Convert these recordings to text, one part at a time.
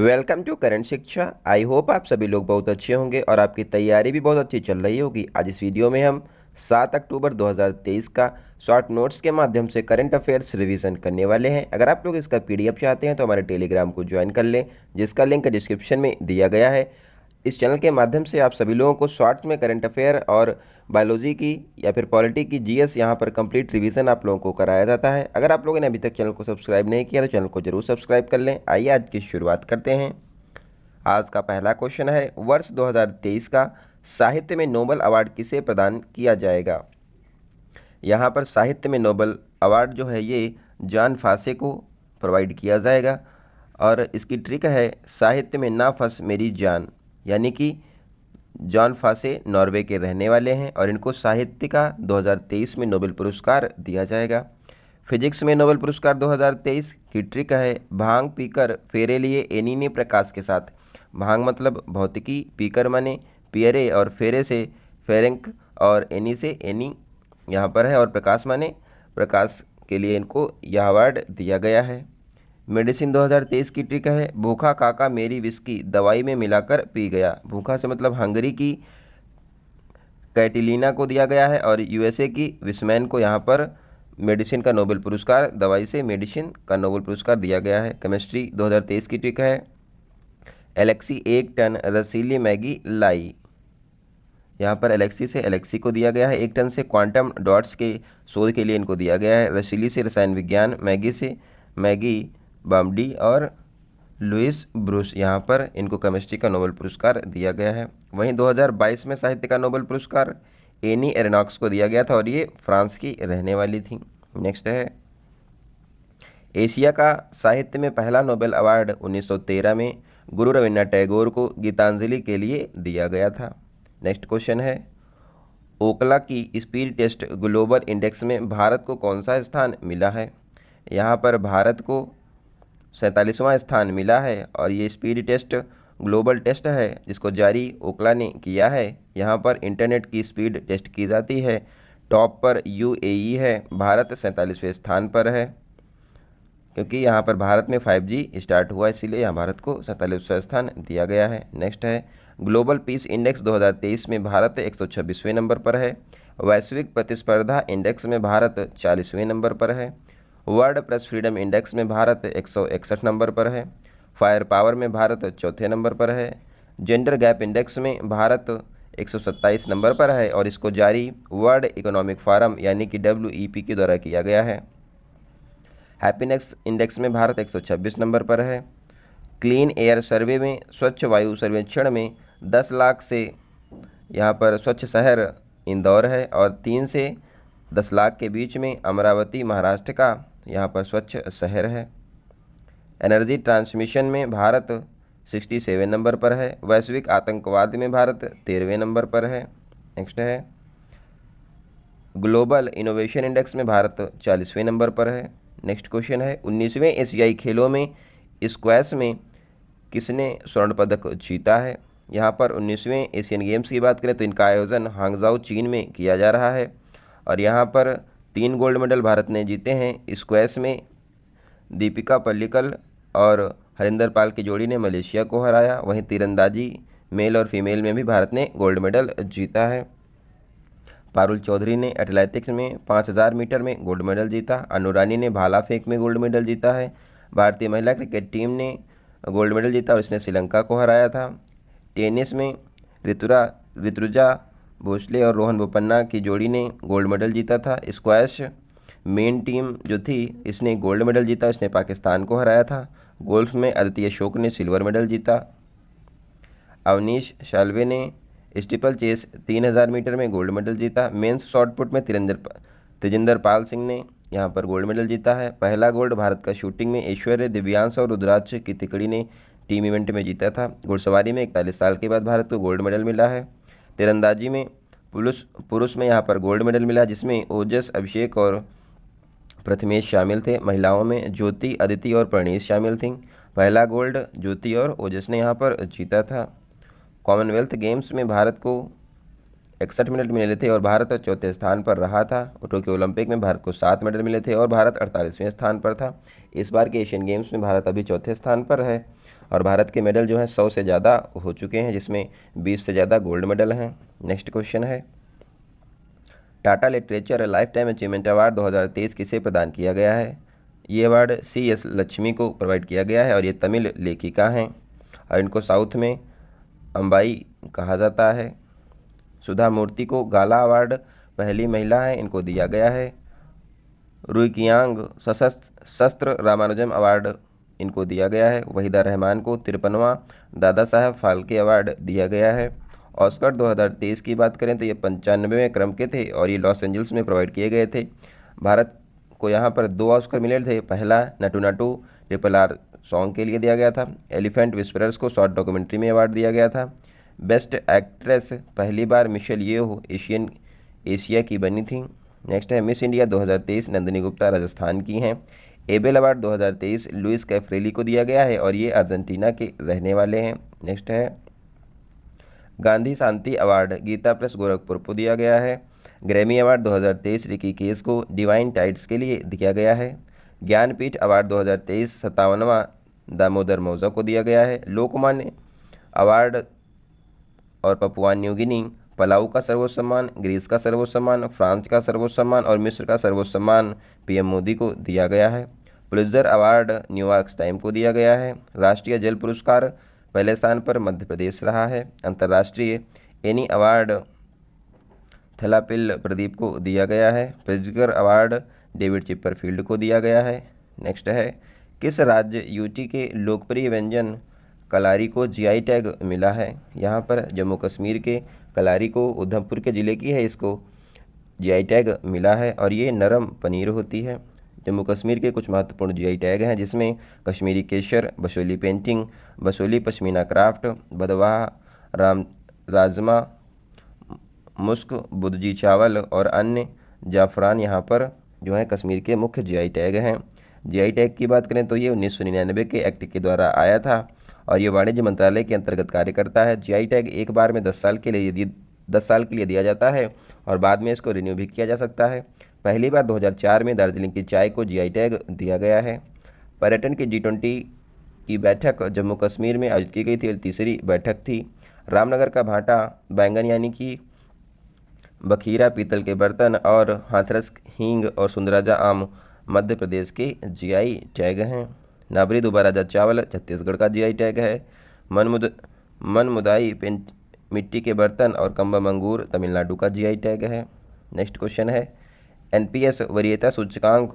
Welcome to current शिक्षा। I hope आप सभी लोग बहुत अच्छे होंगे और आपकी तैयारी भी बहुत अच्छी चल रही होगी। आज इस वीडियो में हम 7 अक्टूबर 2023 का शॉर्ट नोट्स के माध्यम से करंट अफेयर्स रिवीजन करने वाले हैं। अगर आप लोग इसका पीडीएफ चाहते हैं तो हमारे टेलीग्राम को ज्वाइन कर लें, जिसका लिंक डिस्क्रिप्शन में दिया गया है। इस चैनल के माध्यम से आप सभी लोगों को शॉर्ट्स में करंट अफेयर और बायोलॉजी की या फिर पॉलिटी की जीएस यहाँ पर कंप्लीट रिवीजन आप लोगों को कराया जाता है। अगर आप लोगों ने अभी तक चैनल को सब्सक्राइब नहीं किया तो चैनल को जरूर सब्सक्राइब कर लें। आइए आज की शुरुआत करते हैं। आज का पहला क्वेश्चन है, वर्ष 2023 का साहित्य में नोबेल अवार्ड किसे प्रदान किया जाएगा। यहाँ पर साहित्य में नोबेल अवार्ड जो है ये जॉन फासे को प्रोवाइड किया जाएगा और इसकी ट्रिक है साहित्य में ना फंस मेरी जान, यानी कि जॉन फासे नॉर्वे के रहने वाले हैं और इनको साहित्य का 2023 में नोबेल पुरस्कार दिया जाएगा। फिजिक्स में नोबेल पुरस्कार 2023 की ट्रिक है भांग पीकर फेरे लिए एनी ने प्रकाश के साथ। भांग मतलब भौतिकी, पीकर माने पियरे और फेरे से फेरेंक और एनी से एनी यहाँ पर है और प्रकाश माने प्रकाश के लिए इनको यह अवार्ड दिया गया है। मेडिसिन 2023 की ट्रिक है भूखा काका मेरी विस्की दवाई में मिलाकर पी गया। भूखा से मतलब हंगरी की कैटिलीना को दिया गया है और यूएसए की विस्मैन को यहाँ पर मेडिसिन का नोबेल पुरस्कार, दवाई से मेडिसिन का नोबेल पुरस्कार दिया गया है। केमिस्ट्री 2023 की ट्रिक है एलेक्सी 1 टन रसीली मैगी लाई। यहाँ पर एलेक्सी से एलेक्सी को दिया गया है 1 टन से क्वांटम डॉट्स के शोध के लिए इनको दिया गया है। रसीली से रसायन विज्ञान, मैगी से मैगी बामडी और लुइस ब्रूस यहाँ पर इनको केमिस्ट्री का नोबेल पुरस्कार दिया गया है। वहीं 2022 में साहित्य का नोबेल पुरस्कार एनी एरनॉक्स को दिया गया था और ये फ्रांस की रहने वाली थी। नेक्स्ट है, एशिया का साहित्य में पहला नोबेल अवार्ड 1913 में गुरु रविन्द्रनाथ टैगोर को गीतांजलि के लिए दिया गया था। नेक्स्ट क्वेश्चन है, ओकला की स्पीड टेस्ट ग्लोबल इंडेक्स में भारत को कौन सा स्थान मिला है। यहाँ पर भारत को 47वां स्थान मिला है और ये स्पीड टेस्ट ग्लोबल टेस्ट है जिसको जारी ओकला ने किया है। यहाँ पर इंटरनेट की स्पीड टेस्ट की जाती है। टॉप पर यूएई है, भारत 47वें स्थान पर है क्योंकि यहाँ पर भारत में 5G स्टार्ट हुआ, इसीलिए यहाँ भारत को 47वां स्थान दिया गया है। नेक्स्ट है, ग्लोबल पीस इंडेक्स 2023 में भारत 126वें नंबर पर है। वैश्विक प्रतिस्पर्धा इंडेक्स में भारत 40वें नंबर पर है। वर्ल्ड प्रेस फ्रीडम इंडेक्स में भारत 161 नंबर पर है। फायर पावर में भारत चौथे नंबर पर है। जेंडर गैप इंडेक्स में भारत 127 नंबर पर है और इसको जारी वर्ल्ड इकोनॉमिक फोरम यानी कि WEP के द्वारा किया गया है। हैप्पीनेस इंडेक्स में भारत 126 नंबर पर है। क्लीन एयर सर्वे में स्वच्छ वायु सर्वेक्षण में 10 लाख से यहाँ पर स्वच्छ शहर इंदौर है और 3 से 10 लाख के बीच में अमरावती महाराष्ट्र का यहाँ पर स्वच्छ शहर है। एनर्जी ट्रांसमिशन में भारत 67 नंबर पर है। वैश्विक आतंकवाद में भारत 13वें नंबर पर है। नेक्स्ट है, ग्लोबल इनोवेशन इंडेक्स में भारत 40वें नंबर पर है। नेक्स्ट क्वेश्चन है, 19वें एशियाई खेलों में स्क्वैश में किसने स्वर्ण पदक जीता है। यहाँ पर 19वें एशियन गेम्स की बात करें तो इनका आयोजन हांगझाऊ चीन में किया जा रहा है और यहाँ पर 3 गोल्ड मेडल भारत ने जीते हैं। स्क्वैश में दीपिका पल्लिकल और हरिंदर पाल की जोड़ी ने मलेशिया को हराया। वहीं तीरंदाजी मेल और फीमेल में भी भारत ने गोल्ड मेडल जीता है। पारुल चौधरी ने एथलेटिक्स में 5000 मीटर में गोल्ड मेडल जीता। अनु रानी ने भाला फेंक में गोल्ड मेडल जीता है। भारतीय महिला क्रिकेट टीम ने गोल्ड मेडल जीता और इसने श्रीलंका को हराया था। टेनिस में ऋतुजा भोसले और रोहन बोपन्ना की जोड़ी ने गोल्ड मेडल जीता था। स्क्वैश मेन टीम जो थी इसने गोल्ड मेडल जीता, इसने पाकिस्तान को हराया था। गोल्फ में अदिति अशोक ने सिल्वर मेडल जीता। अवनीश शाल्वे ने स्टीपल चेस 3000 मीटर में गोल्ड मेडल जीता। मेंस शॉटपुट में तेजिंदर पाल सिंह ने यहाँ पर गोल्ड मेडल जीता है। पहला गोल्ड भारत का शूटिंग में ऐश्वर्य, दिव्यांश और रुद्राक्ष की तिकड़ी ने टीम इवेंट में जीता था। घुड़सवारी में 41 साल के बाद भारत को गोल्ड मेडल मिला है। तीरंदाजी में पुरुष में यहाँ पर गोल्ड मेडल मिला जिसमें ओजस, अभिषेक और प्रथमेश शामिल थे। महिलाओं में ज्योति, अदिति और प्रणीत शामिल थीं। पहला गोल्ड ज्योति और ओजस ने यहाँ पर जीता था। कॉमनवेल्थ गेम्स में भारत को 61 मेडल मिले थे और भारत चौथे स्थान पर रहा था। टोक्यो ओलंपिक में भारत को 7 मेडल मिले थे और भारत 48वें स्थान पर था। इस बार के एशियन गेम्स में भारत अभी चौथे स्थान पर है और भारत के मेडल जो हैं 100 से ज़्यादा हो चुके हैं, जिसमें 20 से ज़्यादा गोल्ड मेडल हैं। नेक्स्ट क्वेश्चन है, Tata literature life time achievement award 2023 किसे प्रदान किया गया है? ये अवार्ड CS लक्ष्मी को प्रोवाइड किया गया है और ये तमिल लेखिका हैं और इनको साउथ में अंबाई कहा जाता है। सुधा मूर्ति को गाला अवार्ड पहली महिला है, इनको दिया गया है। रुइकियांग शस्त्र रामानुजम अवार्ड इनको दिया गया है। वहीदा रहमान को 53वां दादा साहब फाल्के अवार्ड दिया गया है। ऑस्कर 2023 की बात करें तो ये 95वें क्रम के थे और ये लॉस एंजल्स में प्रोवाइड किए गए थे। भारत को यहाँ पर 2 ऑस्कर मिले थे। पहला नटू नटू RRR सॉन्ग के लिए दिया गया था। एलिफेंट विस्परर्स को शॉर्ट डॉक्यूमेंट्री में अवार्ड दिया गया था। बेस्ट एक्ट्रेस पहली बार मिशेल येओह एशिया की बनी थी। नेक्स्ट है, मिस इंडिया 2023 नंदिनी गुप्ता राजस्थान की हैं। एबेल अवार्ड 2023 लुइस कैफ्रेली को दिया गया है और ये अर्जेंटीना के रहने वाले हैं। नेक्स्ट है, गांधी शांति अवार्ड गीता प्रेस गोरखपुर को दिया गया है। ग्रैमी अवार्ड 2023 रिकी केस को डिवाइन टाइट्स के लिए दिया गया है। ज्ञानपीठ अवार्ड 2023 57वां दामोदर मौजा को दिया गया है। लोकमान्य अवार्ड और पपुआ न्यू गिनी, पलाऊ का सर्वोच्च सम्मान, ग्रीस का सर्वोच्च सम्मान, फ्रांस का सर्वोच्च सम्मान और मिस्र का सर्वोच्च सम्मान PM मोदी को दिया गया है। पुलित्जर अवार्ड न्यूयॉर्क टाइम को दिया गया है। राष्ट्रीय जल पुरस्कार पहले स्थान पर मध्य प्रदेश रहा है। अंतर्राष्ट्रीय एनी अवार्ड थलापिल प्रदीप को दिया गया है। प्रिज्गर अवार्ड डेविड चिपरफील्ड को दिया गया है। नेक्स्ट है, किस राज्य यूटी के लोकप्रिय व्यंजन कलारी को GI टैग मिला है? यहाँ पर जम्मू कश्मीर के कलारी को उधमपुर के ज़िले की है, इसको GI टैग मिला है और ये नरम पनीर होती है। जम्मू कश्मीर के कुछ महत्वपूर्ण GI टैग हैं, जिसमें कश्मीरी केसर, बसोली पेंटिंग, बसोली पश्मीना क्राफ्ट, बदवाह राजमा, मुस्क बुदजी चावल और अन्य जाफरान यहाँ पर जो है कश्मीर के मुख्य GI टैग हैं। GI टैग की बात करें तो ये 1999 के एक्ट के द्वारा आया था और ये वाणिज्य मंत्रालय के अंतर्गत कार्य करता है। GI टैग एक बार में 10 साल के लिए दिया जाता है और बाद में इसको रिन्यू भी किया जा सकता है। पहली बार 2004 में दार्जिलिंग की चाय को GI टैग दिया गया है। पर्यटन की G20 की बैठक जम्मू कश्मीर में आयोजित की गई थी और तीसरी बैठक थी। रामनगर का भाटा बैंगन यानी कि बखीरा पीतल के बर्तन और हाथरस हींग और सुंदराजा आम मध्य प्रदेश के GI टैग हैं। नाबरी दुबाराजा चावल छत्तीसगढ़ का GI टैग है। मनमुदाई मिट्टी के बर्तन और कम्बम अंगूर तमिलनाडु का GI टैग है। नेक्स्ट क्वेश्चन है, NPS वरीयता सूचकांक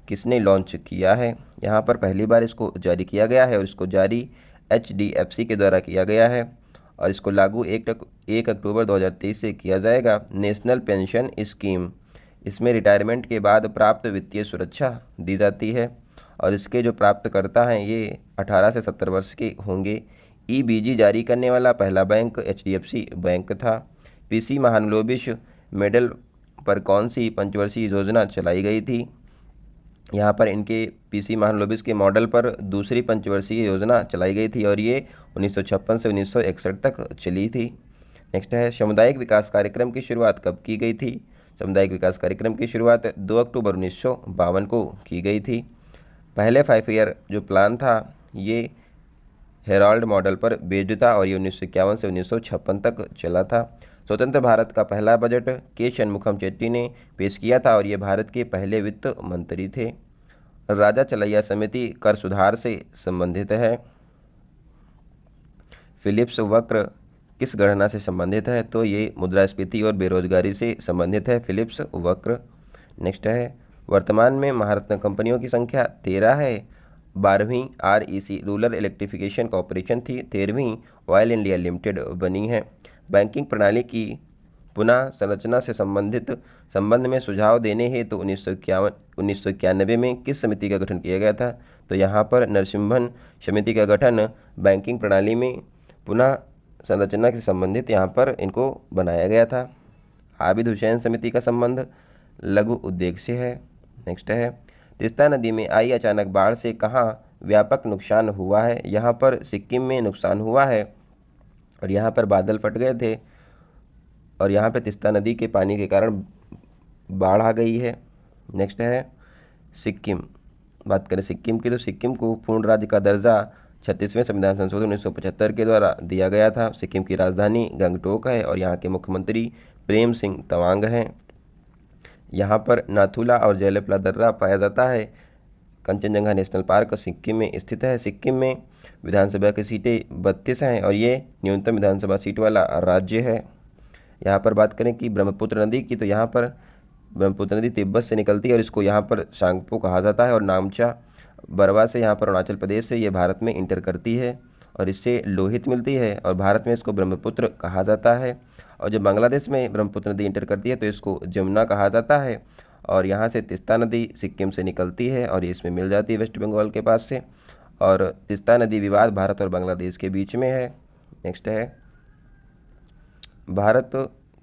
किसने लॉन्च किया है? यहाँ पर पहली बार इसको जारी किया गया है और इसको जारी HDFC के द्वारा किया गया है और इसको लागू 1 अक्टूबर 2023 से किया जाएगा। नेशनल पेंशन स्कीम, इसमें रिटायरमेंट के बाद प्राप्त वित्तीय सुरक्षा दी जाती है और इसके जो प्राप्तकर्ता हैं ये 18 से 70 वर्ष के होंगे। EBG जारी करने वाला पहला बैंक HDFC बैंक था। PC महालनोबिस मेडल पर कौन सी पंचवर्षीय योजना चलाई गई थी? यहाँ पर इनके PC महालनोबिस के मॉडल पर दूसरी पंचवर्षीय योजना चलाई गई थी और ये 1956 से 1961 तक चली थी। नेक्स्ट है, सामुदायिक विकास कार्यक्रम की शुरुआत कब की गई थी? सामुदायिक विकास कार्यक्रम की शुरुआत 2 अक्टूबर 1952 को की गई थी। पहले 5 ईयर जो प्लान था ये हेराल्ड मॉडल पर बेस्ड था और ये 1951 से 1956 तक चला था। स्वतंत्र भारत का पहला बजट के शनमुखम चेट्टी ने पेश किया था और ये भारत के पहले वित्त मंत्री थे। राजा चलैया समिति कर सुधार से संबंधित है। फिलिप्स वक्र किस गणना से संबंधित है? तो ये मुद्रास्फीति और बेरोजगारी से संबंधित है फिलिप्स वक्र। नेक्स्ट है, वर्तमान में महारत्न कंपनियों की संख्या 13 है। 12वीं REC रूरल इलेक्ट्रिफिकेशन कॉरपोरेशन थी। 13वीं ऑयल इंडिया लिमिटेड बनी है। बैंकिंग प्रणाली की पुनः संरचना से संबंध में सुझाव देने हेतु 1991 में किस समिति का गठन किया गया था? तो यहाँ पर नरसिम्हन समिति का गठन बैंकिंग प्रणाली में पुनः संरचना से संबंधित यहाँ पर इनको बनाया गया था। आबिद हुसैन समिति का संबंध लघु उद्योग से है। नेक्स्ट है, तीस्ता नदी में आई अचानक बाढ़ से कहाँ व्यापक नुकसान हुआ है? यहाँ पर सिक्किम में नुकसान हुआ है और यहाँ पर बादल फट गए थे और यहाँ पर तीस्ता नदी के पानी के कारण बाढ़ आ गई है। नेक्स्ट है सिक्किम, बात करें सिक्किम की तो सिक्किम को पूर्ण राज्य का दर्जा 36वें संविधान संशोधन 1975 के द्वारा दिया गया था। सिक्किम की राजधानी गंगटोक है और यहाँ के मुख्यमंत्री प्रेम सिंह तवांग हैं। यहाँ पर नाथुला और जयलेपला दर्रा पाया जाता है। कंचनजंगा नेशनल पार्क सिक्किम में स्थित है। सिक्किम में विधानसभा की सीटें 32 हैं और ये न्यूनतम विधानसभा सीट वाला राज्य है। यहाँ पर बात करें कि ब्रह्मपुत्र नदी की, तो यहाँ पर ब्रह्मपुत्र नदी तिब्बत से निकलती है और इसको यहाँ पर सांगपो कहा जाता है और नामचा बरवा से यहाँ पर अरुणाचल प्रदेश से ये भारत में इंटर करती है और इससे लोहित मिलती है और भारत में इसको ब्रह्मपुत्र कहा जाता है। और जब बांग्लादेश में ब्रह्मपुत्र नदी इंटर करती है तो इसको जमुना कहा जाता है। और यहाँ से तिस्ता नदी सिक्किम से निकलती है और ये इसमें मिल जाती है वेस्ट बंगाल के पास से। और तिस्ता नदी विवाद भारत और बांग्लादेश के बीच में है। नेक्स्ट है, भारत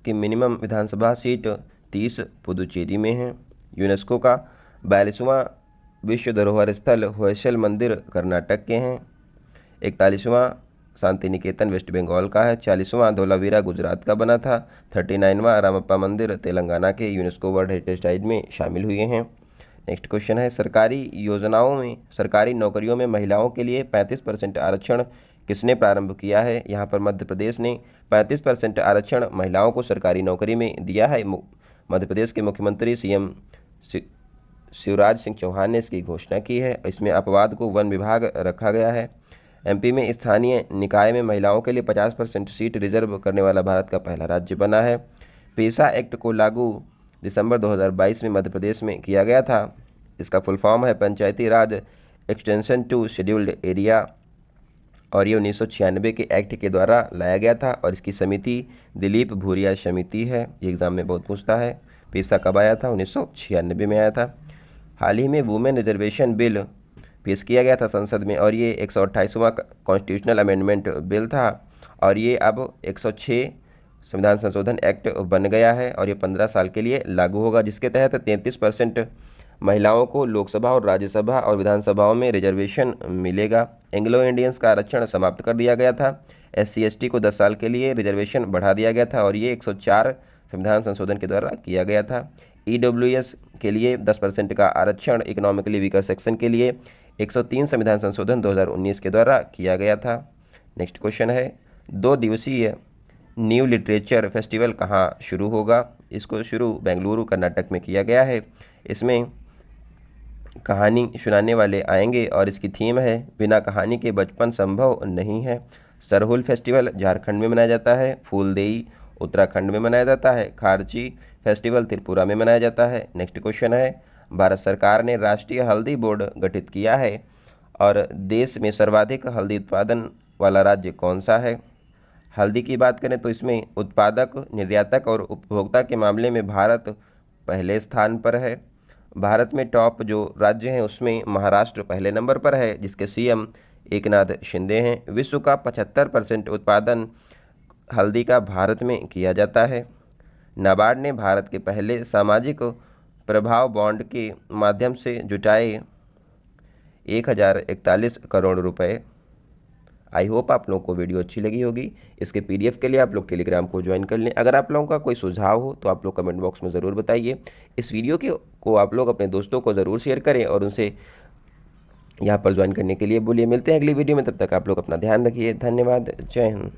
की मिनिमम विधानसभा सीट 30 पुदुचेरी में है। यूनेस्को का 42वां विश्व धरोहर स्थल होयसल मंदिर कर्नाटक के हैं। 41वां शांति निकेतन वेस्ट बंगाल का है। 40वां धोलावीरा गुजरात का बना था। 39वां रामप्पा मंदिर तेलंगाना के यूनेस्को वर्ल्ड हेरिटेज साइट में शामिल हुए हैं। नेक्स्ट क्वेश्चन है, सरकारी नौकरियों में महिलाओं के लिए 35% आरक्षण किसने प्रारंभ किया है? यहाँ पर मध्य प्रदेश ने 35% आरक्षण महिलाओं को सरकारी नौकरी में दिया है। मध्य प्रदेश के मुख्यमंत्री सीएम शिवराज सिंह चौहान ने इसकी घोषणा की है। इसमें अपवाद को वन विभाग रखा गया है। एमपी में स्थानीय निकाय में महिलाओं के लिए 50% सीट रिजर्व करने वाला भारत का पहला राज्य बना है। पेसा एक्ट को लागू दिसंबर 2022 में मध्य प्रदेश में किया गया था। इसका फुल फॉर्म है पंचायती राज एक्सटेंशन टू शेड्यूल्ड एरिया और ये 1996 के एक्ट के द्वारा लाया गया था और इसकी समिति दिलीप भूरिया समिति है। ये एग्जाम में बहुत पूछता है। पेशा कब आया था? 1996 में आया था। हाल ही में वुमेन रिजर्वेशन बिल पेश किया गया था संसद में और ये 128वां कॉन्स्टिट्यूशनल अमेंडमेंट बिल था और ये अब 106 संविधान संशोधन एक्ट बन गया है और ये 15 साल के लिए लागू होगा, जिसके तहत 33% महिलाओं को लोकसभा और राज्यसभा और विधानसभाओं में रिजर्वेशन मिलेगा। एंग्लो इंडियंस का आरक्षण समाप्त कर दिया गया था। SC/ST को 10 साल के लिए रिजर्वेशन बढ़ा दिया गया था और ये 104 संविधान संशोधन के द्वारा किया गया था। EWS के लिए 10% का आरक्षण इकोनॉमिकली वीकर सेक्शन के लिए 103 संविधान संशोधन 2019 के द्वारा किया गया था। नेक्स्ट क्वेश्चन है, 2 दिवसीय न्यू लिटरेचर फेस्टिवल कहाँ शुरू होगा? इसको शुरू बेंगलुरु कर्नाटक में किया गया है। इसमें कहानी सुनाने वाले आएंगे और इसकी थीम है बिना कहानी के बचपन संभव नहीं है। सरहुल फेस्टिवल झारखंड में मनाया जाता है। फूलदेई उत्तराखंड में मनाया जाता है। खारची फेस्टिवल त्रिपुरा में मनाया जाता है। नेक्स्ट क्वेश्चन है, भारत सरकार ने राष्ट्रीय हल्दी बोर्ड गठित किया है और देश में सर्वाधिक हल्दी उत्पादन वाला राज्य कौन सा है? हल्दी की बात करें तो इसमें उत्पादक, निर्यातक और उपभोक्ता के मामले में भारत पहले स्थान पर है। भारत में टॉप जो राज्य हैं उसमें महाराष्ट्र पहले नंबर पर है, जिसके CM एकनाथ शिंदे हैं। विश्व का 75% उत्पादन हल्दी का भारत में किया जाता है। नाबार्ड ने भारत के पहले सामाजिक प्रभाव बॉन्ड के माध्यम से जुटाए 1041 करोड़ रुपए। आई होप आप लोगों को वीडियो अच्छी लगी होगी। इसके PDF के लिए आप लोग टेलीग्राम को ज्वाइन कर लें। अगर आप लोगों का कोई सुझाव हो तो आप लोग कमेंट बॉक्स में ज़रूर बताइए। इस वीडियो को आप लोग अपने दोस्तों को ज़रूर शेयर करें और उनसे यहाँ पर ज्वाइन करने के लिए बोलिए। मिलते हैं अगली वीडियो में, तब तक आप लोग अपना ध्यान रखिए। धन्यवाद। जय हिंद।